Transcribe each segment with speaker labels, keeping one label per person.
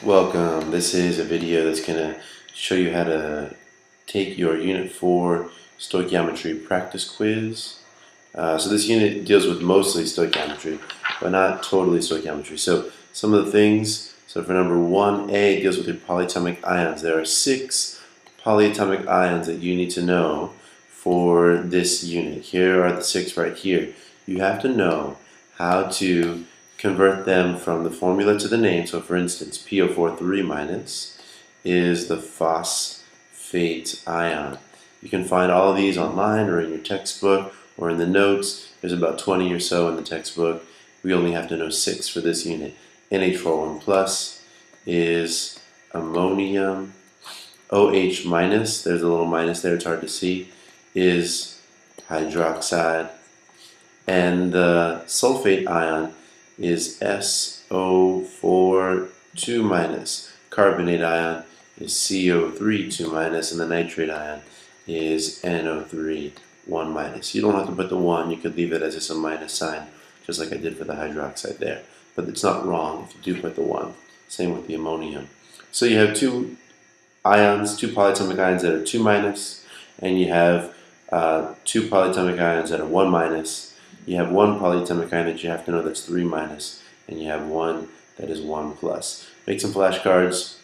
Speaker 1: Welcome. This is a video that's going to show you how to take your Unit 4 stoichiometry practice quiz. So this unit deals with mostly stoichiometry, but not totally stoichiometry. So some of the things, so for number 1A, it deals with your polyatomic ions. There are 6 polyatomic ions that you need to know for this unit. Here are the 6 right here. You have to know how to convert them from the formula to the name. So for instance, PO4 3- is the phosphate ion. You can find all of these online or in your textbook or in the notes. There's about 20 or so in the textbook. We only have to know 6 for this unit. NH41+ is ammonium. OH-, there's a little minus there, it's hard to see, is hydroxide. And the sulfate ion is SO4 2-. Carbonate ion is CO3 2-, and the nitrate ion is NO3 1-. You don't have to put the 1, you could leave it as just a minus sign, just like I did for the hydroxide there. But it's not wrong if you do put the 1. Same with the ammonium. So you have 2 ions, 2 polyatomic ions that are 2-, and you have 2 polyatomic ions that are 1-. You have 1 polyatomic ion that you have to know that's 3-, and you have 1 that is 1+. Make some flashcards,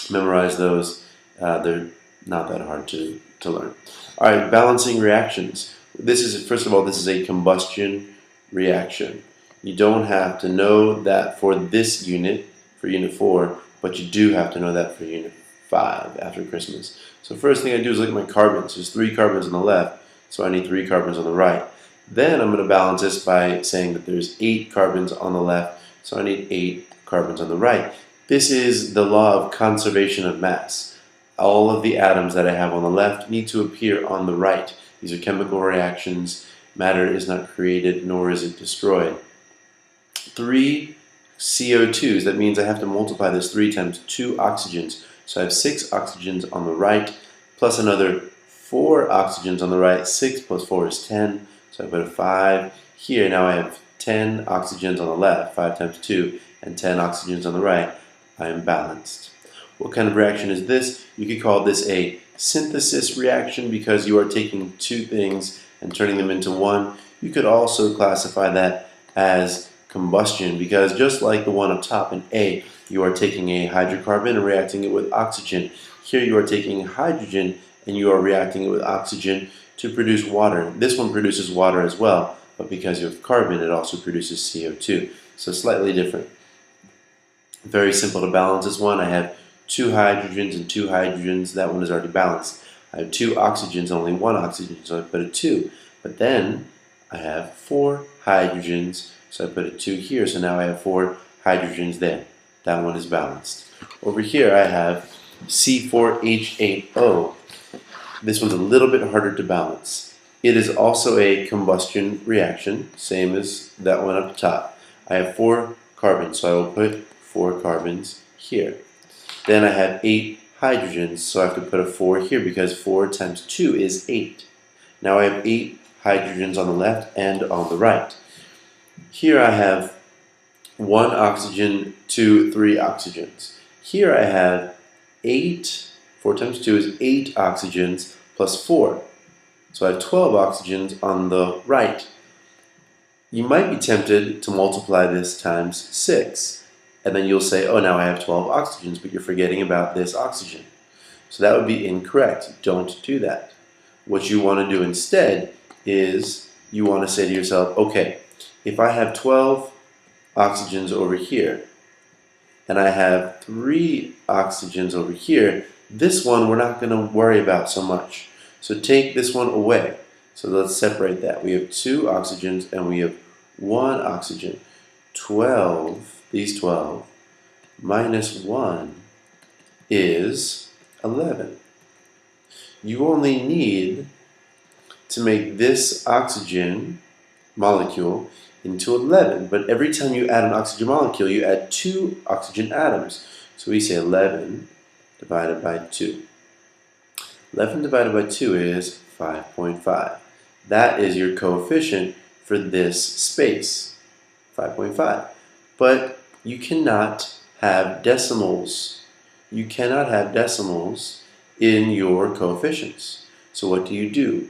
Speaker 1: memorize those. They're not that hard to learn. All right, balancing reactions. First of all, this is a combustion reaction. You don't have to know that for this unit, for Unit 4, but you do have to know that for Unit 5 after Christmas. So first thing I do is look at my carbons. There's 3 carbons on the left, so I need 3 carbons on the right. Then I'm going to balance this by saying that there's 8 carbons on the left, so I need 8 carbons on the right. This is the law of conservation of mass. All of the atoms that I have on the left need to appear on the right. These are chemical reactions. Matter is not created, nor is it destroyed. 3 CO2s, that means I have to multiply this 3 times 2 oxygens. So I have 6 oxygens on the right, plus another 4 oxygens on the right. 6 plus 4 is 10. So I put a 5 here. Now I have 10 oxygens on the left, 5 times 2, and 10 oxygens on the right. I am balanced. What kind of reaction is this? You could call this a synthesis reaction because you are taking 2 things and turning them into 1. You could also classify that as combustion because just like the one up top in A, you are taking a hydrocarbon and reacting it with oxygen. Here you are taking hydrogen and you are reacting it with oxygen to produce water. This one produces water as well, but because you have carbon, it also produces CO2. So slightly different. Very simple to balance this one. I have 2 hydrogens and 2 hydrogens. That one is already balanced. I have 2 oxygens, only 1 oxygen, so I put a 2. But then I have 4 hydrogens, so I put a 2 here. So now I have 4 hydrogens there. That one is balanced. Over here I have C4H8O. This one's a little bit harder to balance. It is also a combustion reaction, same as that one up top. I have 4 carbons, so I will put 4 carbons here. Then I have 8 hydrogens, so I have to put a 4 here because 4 times 2 is 8. Now I have 8 hydrogens on the left and on the right. Here I have 1 oxygen, 2, 3 oxygens. Here I have 4 times 2 is 8 oxygens plus 4. So I have 12 oxygens on the right. You might be tempted to multiply this times 6. And then you'll say, oh, now I have 12 oxygens, but you're forgetting about this oxygen. So that would be incorrect. Don't do that. What you want to do instead is you want to say to yourself, okay, if I have 12 oxygens over here, and I have 3 oxygens over here, this one we're not going to worry about so much. So take this one away. So let's separate that. We have 2 oxygens and we have 1 oxygen. 12, these 12, minus 1 is 11. You only need to make this oxygen molecule into 11, but every time you add an oxygen molecule, you add 2 oxygen atoms. So we say 11 divided by 2. 11 divided by 2 is 5.5. That is your coefficient for this space, 5.5. But you cannot have decimals. You cannot have decimals in your coefficients. So what do?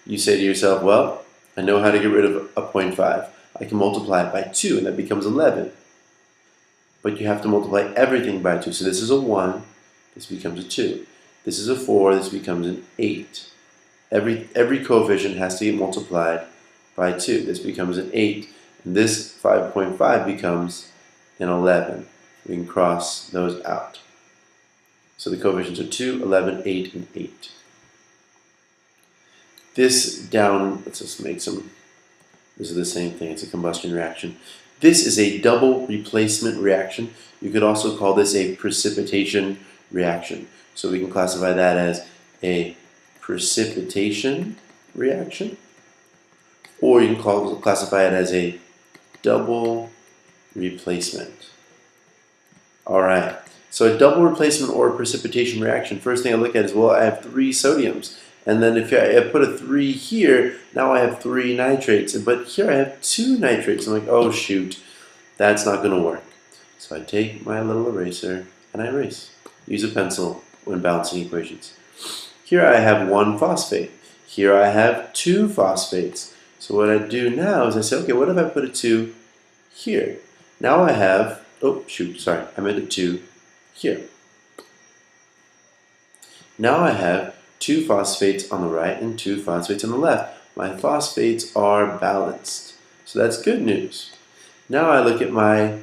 Speaker 1: You say to yourself, well, I know how to get rid of a 0.5. I can multiply it by 2, and that becomes 11. But you have to multiply everything by 2. So this is a 1, this becomes a 2. This is a 4, this becomes an 8. Every coefficient has to get multiplied by 2. This becomes an 8. And this 5.5 becomes an 11. We can cross those out. So the coefficients are 2, 11, 8, and 8. This down, let's just make some, this is the same thing, it's a combustion reaction. This is a double replacement reaction. You could also call this a precipitation reaction. So we can classify that as a precipitation reaction, or you can classify it as a double replacement. Alright, so a double replacement or a precipitation reaction, first thing I look at is, well, I have 3 sodiums. And then if I put a 3 here, now I have 3 nitrates. But here I have 2 nitrates. I'm like, oh shoot, that's not going to work. So I take my little eraser and I erase. Use a pencil when balancing equations. Here I have 1 phosphate. Here I have 2 phosphates. So what I do now is I say, okay, what if I put a 2 here? Now I have, oh shoot, sorry, I meant a 2 here. Now I have 2 phosphates on the right and 2 phosphates on the left. My phosphates are balanced. So that's good news. Now I look at my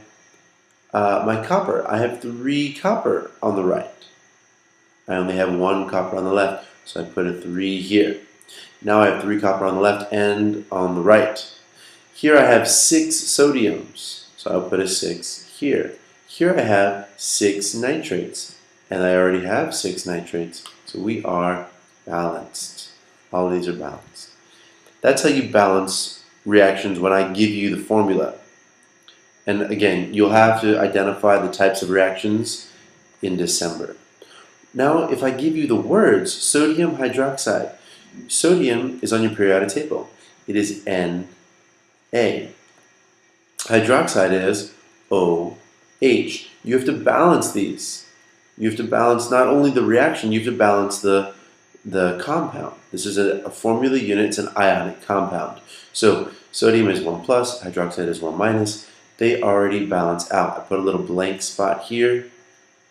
Speaker 1: copper. I have 3 copper on the right. I only have 1 copper on the left, so I put a 3 here. Now I have 3 copper on the left and on the right. Here I have 6 sodiums, so I'll put a 6 here. Here I have 6 nitrates, and I already have 6 nitrates. So we are balanced. All of these are balanced. That's how you balance reactions when I give you the formula. And again, you'll have to identify the types of reactions in December. Now, if I give you the words, sodium hydroxide. Sodium is on your periodic table. It is Na. Hydroxide is OH. You have to balance these. You have to balance not only the reaction, you have to balance the compound. This is a formula unit, it's an ionic compound. So sodium is 1 plus, hydroxide is 1 minus. They already balance out. I put a little blank spot here.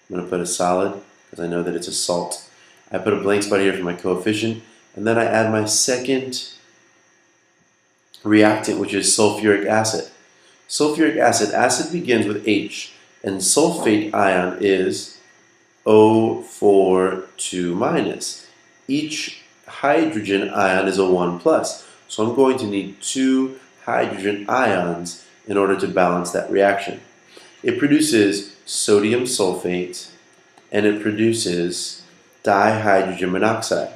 Speaker 1: I'm going to put a solid because I know that it's a salt. I put a blank spot here for my coefficient, and then I add my second reactant, which is sulfuric acid. Sulfuric acid begins with H, and sulfate ion is O4 2 minus. Each hydrogen ion is a 1 plus. So I'm going to need 2 hydrogen ions in order to balance that reaction. It produces sodium sulfate and it produces dihydrogen monoxide.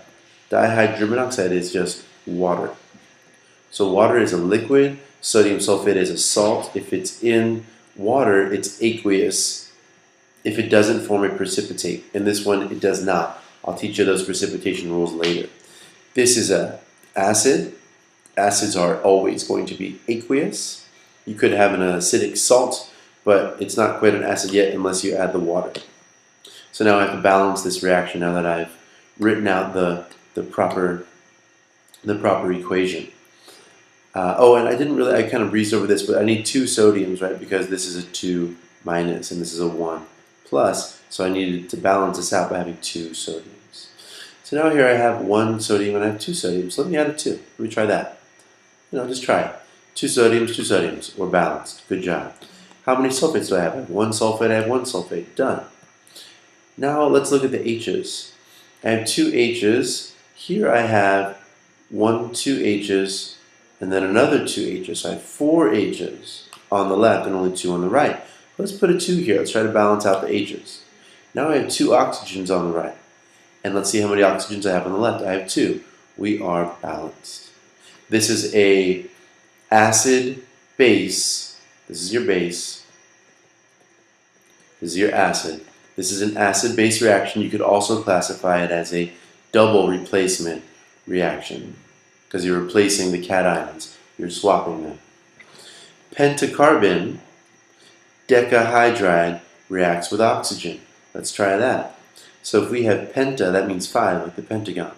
Speaker 1: Dihydrogen monoxide is just water. So water is a liquid, sodium sulfate is a salt. If it's in water, it's aqueous. If it doesn't form a precipitate. In this one, it does not. I'll teach you those precipitation rules later. This is an acid. Acids are always going to be aqueous. You could have an acidic salt, but it's not quite an acid yet unless you add the water. So now I have to balance this reaction now that I've written out the proper equation. Oh, and I kind of breezed over this, but I need 2 sodiums, right? Because this is a 2 minus and this is a 1 plus. So I needed to balance this out by having 2 sodiums. So now here I have 1 sodium and I have 2 sodiums. So let me add a 2. Let me try that. Just try it. 2 sodiums, 2 sodiums. We're balanced. Good job. How many sulfates do I have? I have 1 sulfate, I have 1 sulfate. Done. Now let's look at the H's. I have 2 H's. Here I have 2 H's and then another 2 H's. So I have 4 H's on the left and only 2 on the right. Let's put a 2 here. Let's try to balance out the H's. Now I have 2 oxygens on the right. And let's see how many oxygens I have on the left. I have 2. We are balanced. This is a acid base. This is your base. This is your acid. This is an acid-base reaction. You could also classify it as a double replacement reaction because you're replacing the cations. You're swapping them. Pentacarbon, decahydride, reacts with oxygen. Let's try that. So if we have penta, that means 5, like the pentagon.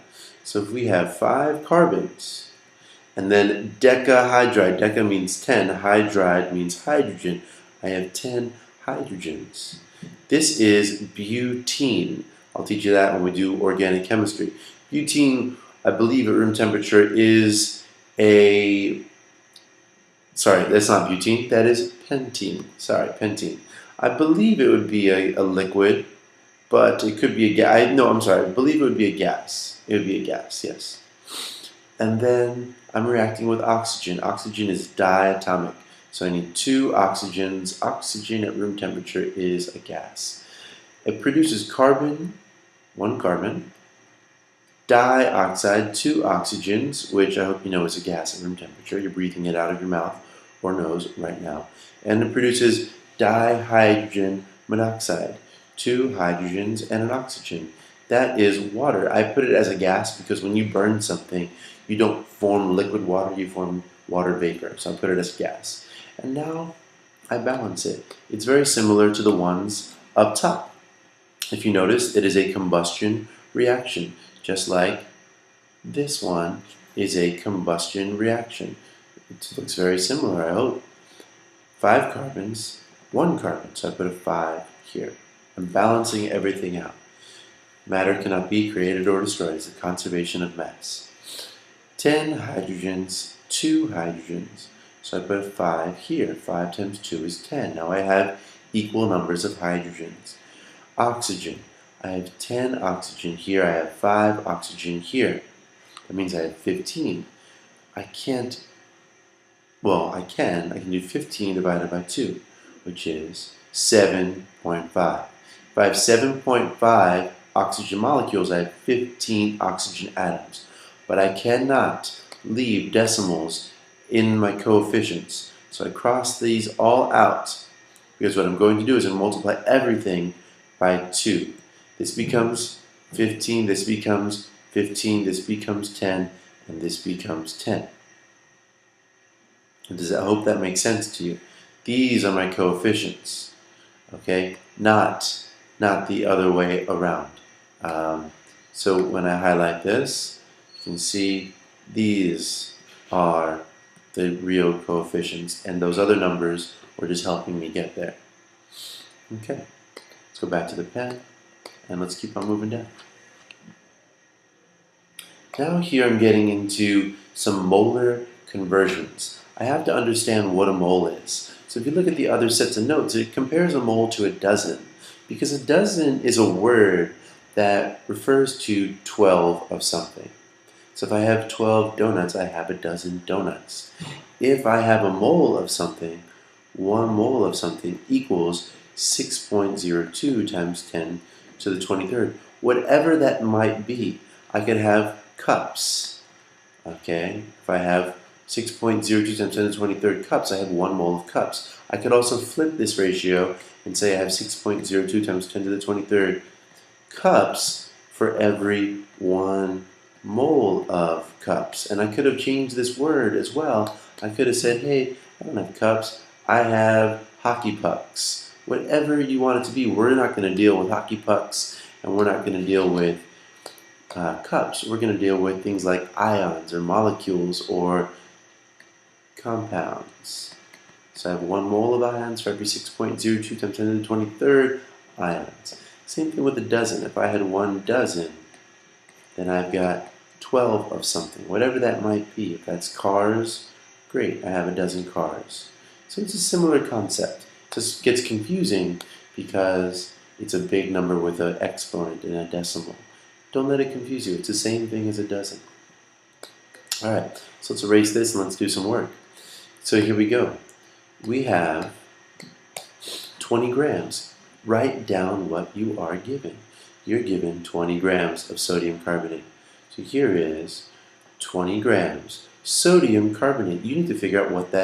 Speaker 1: So if we have 5 carbons, and then decahydride, deca means 10, hydride means hydrogen. I have 10 hydrogens. This is butene. I'll teach you that when we do organic chemistry. Butene, I believe at room temperature is sorry, that's not butene, that is pentene. Sorry, pentene. I believe it would be a liquid, but it could be a gas. No, I'm sorry, I believe it would be a gas. It would be a gas, yes. And then I'm reacting with oxygen. Oxygen is diatomic, so I need 2 oxygens. Oxygen at room temperature is a gas. It produces carbon, 1 carbon, dioxide, 2 oxygens, which I hope you know is a gas at room temperature. You're breathing it out of your mouth or nose right now. And it produces dihydrogen monoxide, 2 hydrogens and an oxygen. That is water. I put it as a gas because when you burn something, you don't form liquid water, you form water vapor. So I put it as gas. And now I balance it. It's very similar to the ones up top. If you notice, it is a combustion reaction, just like this one is a combustion reaction. It looks very similar, I hope. 5 carbons, 1 carbon, so I put a 5 here. I'm balancing everything out. Matter cannot be created or destroyed. It's the conservation of mass. 10 hydrogens, 2 hydrogens. So I put a 5 here. 5 times 2 is 10. Now I have equal numbers of hydrogens. Oxygen. I have 10 oxygen here. I have 5 oxygen here. That means I have 15. I can do 15 divided by 2, which is 7.5. If I have 7.5 oxygen molecules, I have 15 oxygen atoms. But I cannot leave decimals in my coefficients. So I cross these all out, because what I'm going to do is multiply everything by 2. This becomes 15, this becomes 15, this becomes 10, and this becomes 10. I hope that makes sense to you. These are my coefficients, okay? Not the other way around. So when I highlight this, you can see these are the real coefficients, and those other numbers were just helping me get there. Okay, let's go back to the pen, and let's keep on moving down. Now here I'm getting into some molar conversions. I have to understand what a mole is. So if you look at the other sets of notes, it compares a mole to a dozen, because a dozen is a word that refers to 12 of something. So if I have 12 donuts, I have a dozen donuts. If I have a mole of something, 1 mole of something equals 6.02 times 10 to the 23rd. Whatever that might be, I could have cups. Okay, if I have 6.02 times 10 to the 23rd cups, I have 1 mole of cups. I could also flip this ratio and say I have 6.02 times 10 to the 23rd cups for every 1 mole of cups. And I could have changed this word as well. I could have said, hey, I don't have cups, I have hockey pucks. Whatever you want it to be, we're not going to deal with hockey pucks, and we're not going to deal with cups. We're going to deal with things like ions or molecules or compounds. So I have 1 mole of ions for every 6.02 times 10 to the 23rd ions. Same thing with a dozen. If I had 1 dozen, then I've got 12 of something, whatever that might be. If that's cars, great, I have a dozen cars. So it's a similar concept. It just gets confusing because it's a big number with an exponent and a decimal. Don't let it confuse you. It's the same thing as a dozen. Alright, so let's erase this and let's do some work. So here we go. We have 20 grams. Write down what you are given. You're given 20 grams of sodium carbonate. So here is 20 grams sodium carbonate. You need to figure out what that is.